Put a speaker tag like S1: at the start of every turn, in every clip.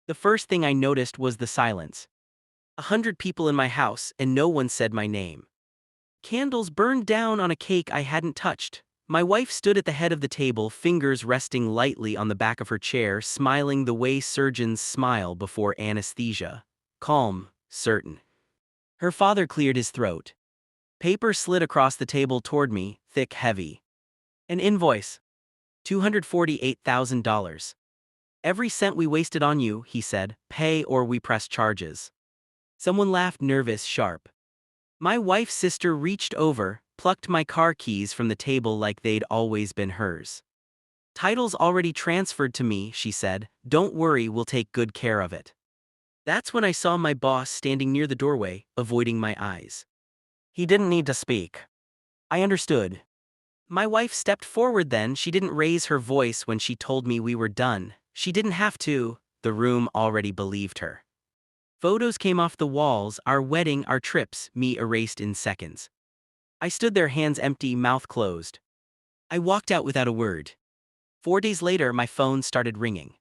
S1: The first thing I noticed was the silence. 100 people in my house, and no one said my name. Candles burned down on a cake I hadn't touched. My wife stood at the head of the table, fingers resting lightly on the back of her chair, smiling the way surgeons smile before anesthesia. Calm, certain. Her father cleared his throat. Paper slid across the table toward me, thick, heavy. An invoice. $248,000. Every cent we wasted on you, he said, pay or we press charges. Someone laughed, nervous, sharp. My wife's sister reached over, plucked my car keys from the table like they'd always been hers. Title's already transferred to me, she said. Don't worry, we'll take good care of it. That's when I saw my boss standing near the doorway, avoiding my eyes. He didn't need to speak. I understood. My wife stepped forward then. She didn't raise her voice when she told me we were done. She didn't have to. The room already believed her. Photos came off the walls, our wedding, our trips, me erased in seconds. I stood there, hands empty, mouth closed. I walked out without a word. 4 days later, my phone started ringing.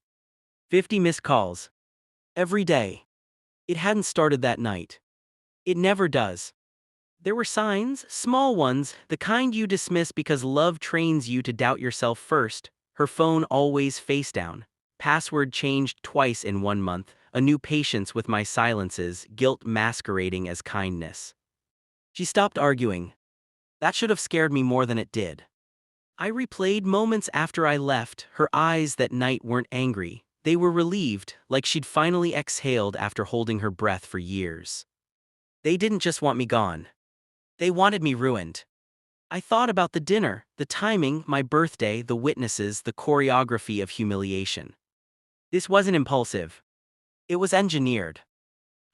S1: 50 missed calls. Every day. It hadn't started that night. It never does. There were signs, small ones, the kind you dismiss because love trains you to doubt yourself first. Her phone always face down. Password changed twice in 1 month. A new patience with my silences, guilt masquerading as kindness. She stopped arguing. That should have scared me more than it did. I replayed moments after I left. Her eyes that night weren't angry. They were relieved, like she'd finally exhaled after holding her breath for years. They didn't just want me gone. They wanted me ruined. I thought about the dinner, the timing, my birthday, the witnesses, the choreography of humiliation. This wasn't impulsive. It was engineered.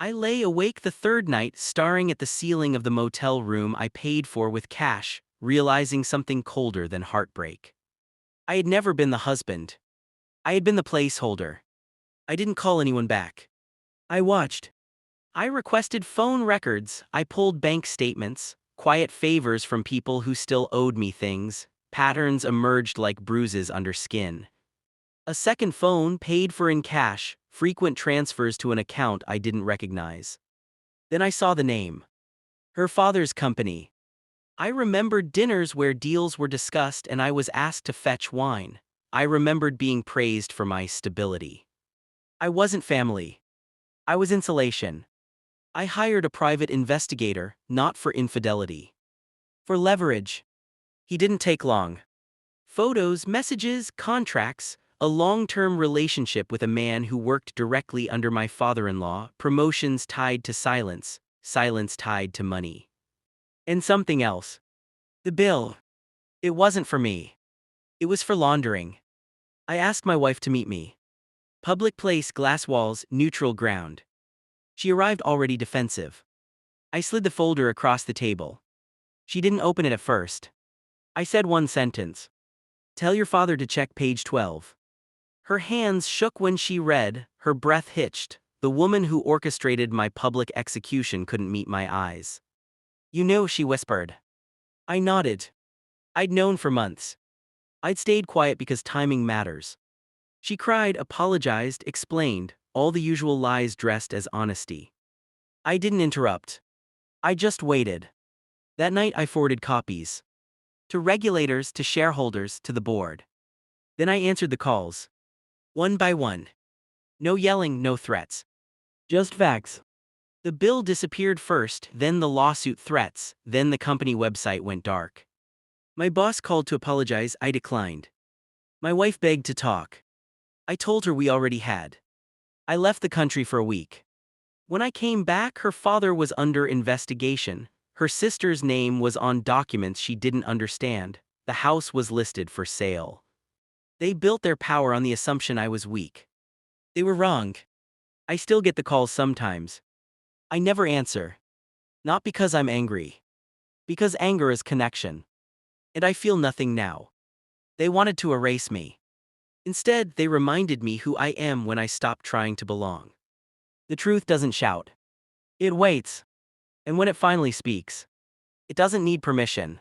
S1: I lay awake the third night, staring at the ceiling of the motel room I paid for with cash, realizing something colder than heartbreak. I had never been the husband. I had been the placeholder. I didn't call anyone back. I watched. I requested phone records, I pulled bank statements, quiet favors from people who still owed me things. Patterns emerged like bruises under skin. A second phone paid for in cash, frequent transfers to an account I didn't recognize. Then I saw the name. Her father's company. I remembered dinners where deals were discussed and I was asked to fetch wine. I remembered being praised for my stability. I wasn't family. I was insulation. I hired a private investigator, not for infidelity. For leverage. He didn't take long. Photos, messages, contracts, a long-term relationship with a man who worked directly under my father-in-law, promotions tied to silence, silence tied to money. And something else. The bill. It wasn't for me. It was for laundering. I asked my wife to meet me. Public place, glass walls, neutral ground. She arrived already defensive. I slid the folder across the table. She didn't open it at first. I said one sentence. Tell your father to check page 12. Her hands shook when she read, her breath hitched. The woman who orchestrated my public execution couldn't meet my eyes. You know, she whispered. I nodded. I'd known for months. I'd stayed quiet because timing matters. She cried, apologized, explained, all the usual lies dressed as honesty. I didn't interrupt. I just waited. That night I forwarded copies. To regulators, to shareholders, to the board. Then I answered the calls. One by one. No yelling, no threats. Just facts. The bill disappeared first, then the lawsuit threats, then the company website went dark. My boss called to apologize, I declined. My wife begged to talk. I told her we already had. I left the country for a week. When I came back, her father was under investigation. Her sister's name was on documents she didn't understand. The house was listed for sale. They built their power on the assumption I was weak. They were wrong. I still get the calls sometimes. I never answer. Not because I'm angry. Because anger is connection. And I feel nothing now. They wanted to erase me. Instead, they reminded me who I am when I stopped trying to belong. The truth doesn't shout. It waits. And when it finally speaks, it doesn't need permission.